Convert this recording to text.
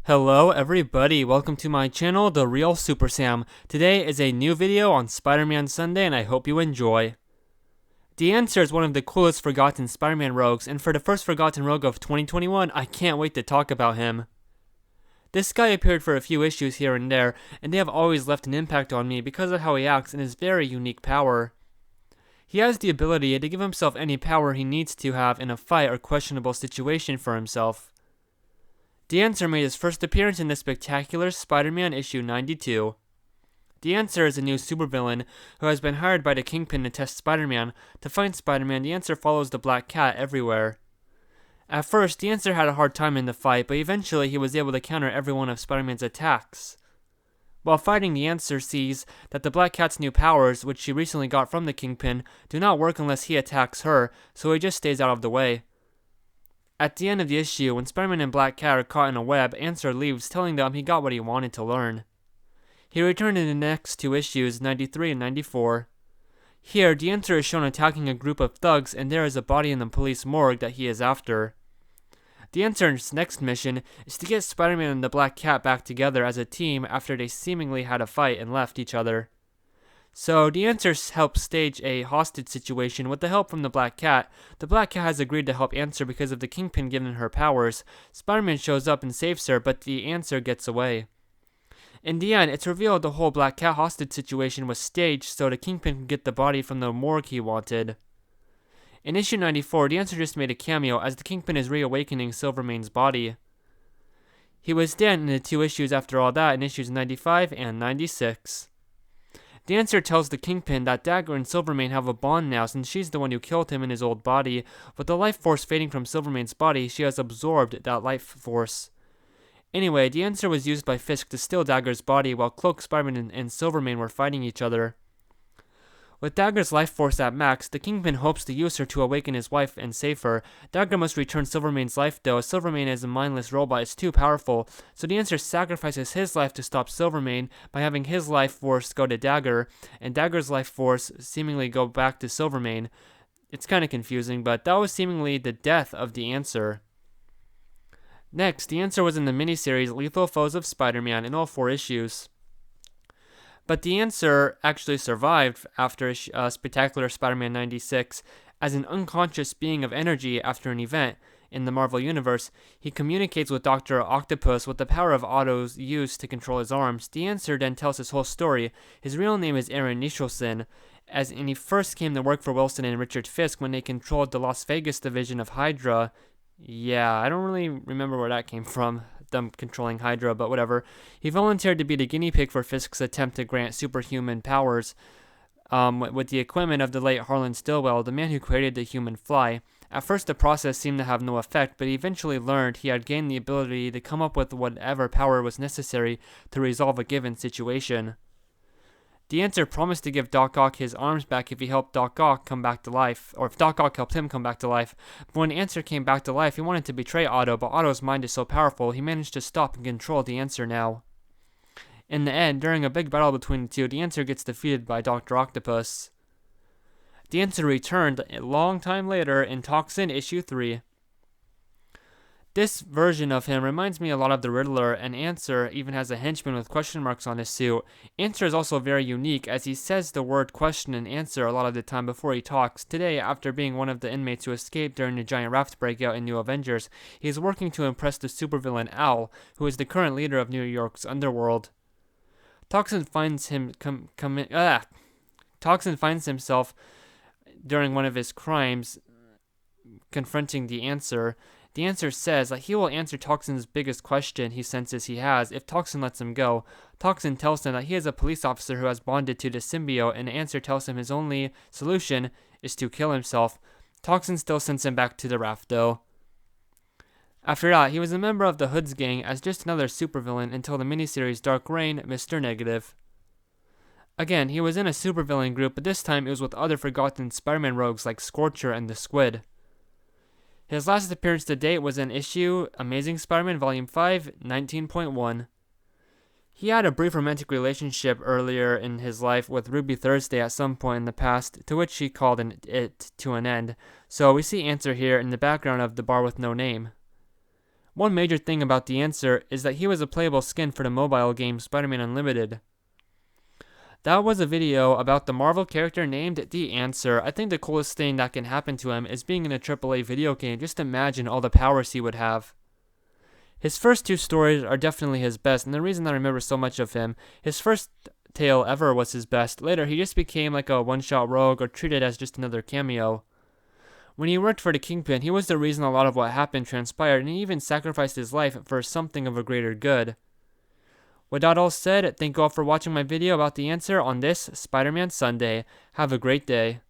Hello everybody, welcome to my channel, The Real Super Sam. Today is a new video on Spider-Man Sunday and I hope you enjoy. The Answer is one of the coolest forgotten Spider-Man rogues, and for the first forgotten rogue of 2021, I can't wait to talk about him. This guy appeared for a few issues here and there, and they have always left an impact on me because of how he acts and his very unique power. He has the ability to give himself any power he needs to have in a fight or questionable situation for himself. The Answer made his first appearance in the spectacular Spider-Man issue 92. The Answer is a new supervillain who has been hired by the Kingpin to test Spider-Man. To find Spider-Man, the Answer follows the Black Cat everywhere. At first, the Answer had a hard time in the fight, but eventually he was able to counter every one of Spider-Man's attacks. While fighting, the Answer sees that the Black Cat's new powers, which she recently got from the Kingpin, do not work unless he attacks her, so he just stays out of the way. At the end of the issue, when Spider-Man and Black Cat are caught in a web, Answer leaves, telling them he got what he wanted to learn. He returned in the next two issues, 93 and 94. Here, the Answer is shown attacking a group of thugs, and there is a body in the police morgue that he is after. The Answer's next mission is to get Spider-Man and the Black Cat back together as a team after they seemingly had a fight and left each other. So, the Answer helps stage a hostage situation with the help from the Black Cat. The Black Cat has agreed to help Answer because of the Kingpin giving her powers. Spider-Man shows up and saves her, but the Answer gets away. In the end, it's revealed the whole Black Cat hostage situation was staged so the Kingpin could get the body from the morgue he wanted. In issue 94, the Answer just made a cameo as the Kingpin is reawakening Silvermane's body. He was dead in the two issues after all that in issues 95 and 96. The Answer tells the Kingpin that Dagger and Silvermane have a bond now since she's the one who killed him in his old body. With the life force fading from Silvermane's body, she has absorbed that life force. Anyway, the Answer was used by Fisk to steal Dagger's body while Cloak, Spiderman, and Silvermane were fighting each other. With Dagger's life force at max, the Kingpin hopes to use her to awaken his wife and save her. Dagger must return Silvermane's life though, as Silvermane as a mindless robot is too powerful, so the Answer sacrifices his life to stop Silvermane by having his life force go to Dagger, and Dagger's life force seemingly go back to Silvermane. It's kinda confusing, but that was seemingly the death of the Answer. Next, the Answer was in the miniseries Lethal Foes of Spider-Man in all 4 issues. But the Answer actually survived after Spectacular Spider-Man 96 as an unconscious being of energy after an event in the Marvel Universe. He communicates with Dr. Octopus with the power of Otto's use to control his arms. The Answer then tells his whole story. His real name is Aaron Nicholson, and he first came to work for Wilson and Richard Fisk when they controlled the Las Vegas division of Hydra. Yeah, I don't really remember where that came from, them controlling Hydra, but whatever. He volunteered to be the guinea pig for Fisk's attempt to grant superhuman powers with the equipment of the late Harlan Stillwell, the man who created the human fly. At first, the process seemed to have no effect, but he eventually learned he had gained the ability to come up with whatever power was necessary to resolve a given situation. The Answer promised to give Doc Ock his arms back if he helped Doc Ock come back to life, or if Doc Ock helped him come back to life. But when the Answer came back to life, he wanted to betray Otto, but Otto's mind is so powerful, he managed to stop and control the Answer now. In the end, during a big battle between the two, the Answer gets defeated by Dr. Octopus. The Answer returned a long time later in Toxin issue 3. This version of him reminds me a lot of the Riddler, and Answer even has a henchman with question marks on his suit. Answer is also very unique as he says the word question and answer a lot of the time before he talks. Today, after being one of the inmates who escaped during the giant raft breakout in New Avengers, he is working to impress the supervillain Owl, who is the current leader of New York's underworld. Toxin finds himself during one of his crimes confronting the Answer. The Answer says that he will answer Toxin's biggest question he senses he has if Toxin lets him go. Toxin tells him that he is a police officer who has bonded to the symbiote, and the Answer tells him his only solution is to kill himself. Toxin still sends him back to the raft though. After that, he was a member of the Hood's gang as just another supervillain until the miniseries Dark Reign, Mr. Negative. Again, he was in a supervillain group, but this time it was with other forgotten Spider-Man rogues like Scorcher and the Squid. His last appearance to date was in issue Amazing Spider-Man Volume 5, 19.1. He had a brief romantic relationship earlier in his life with Ruby Thursday at some point in the past, to which he called it to an end. So we see Answer here in the background of The Bar with No Name. One major thing about The Answer is that he was a playable skin for the mobile game Spider-Man Unlimited. That was a video about the Marvel character named The Answer. I think the coolest thing that can happen to him is being in a AAA video game. Just imagine all the powers he would have. His first two stories are definitely his best, and the reason I remember so much of him, his first tale ever was his best. Later, he just became like a one-shot rogue or treated as just another cameo. When he worked for the Kingpin, he was the reason a lot of what happened transpired, and he even sacrificed his life for something of a greater good. With that all said, thank you all for watching my video about The Answer on this Spider-Man Sunday. Have a great day.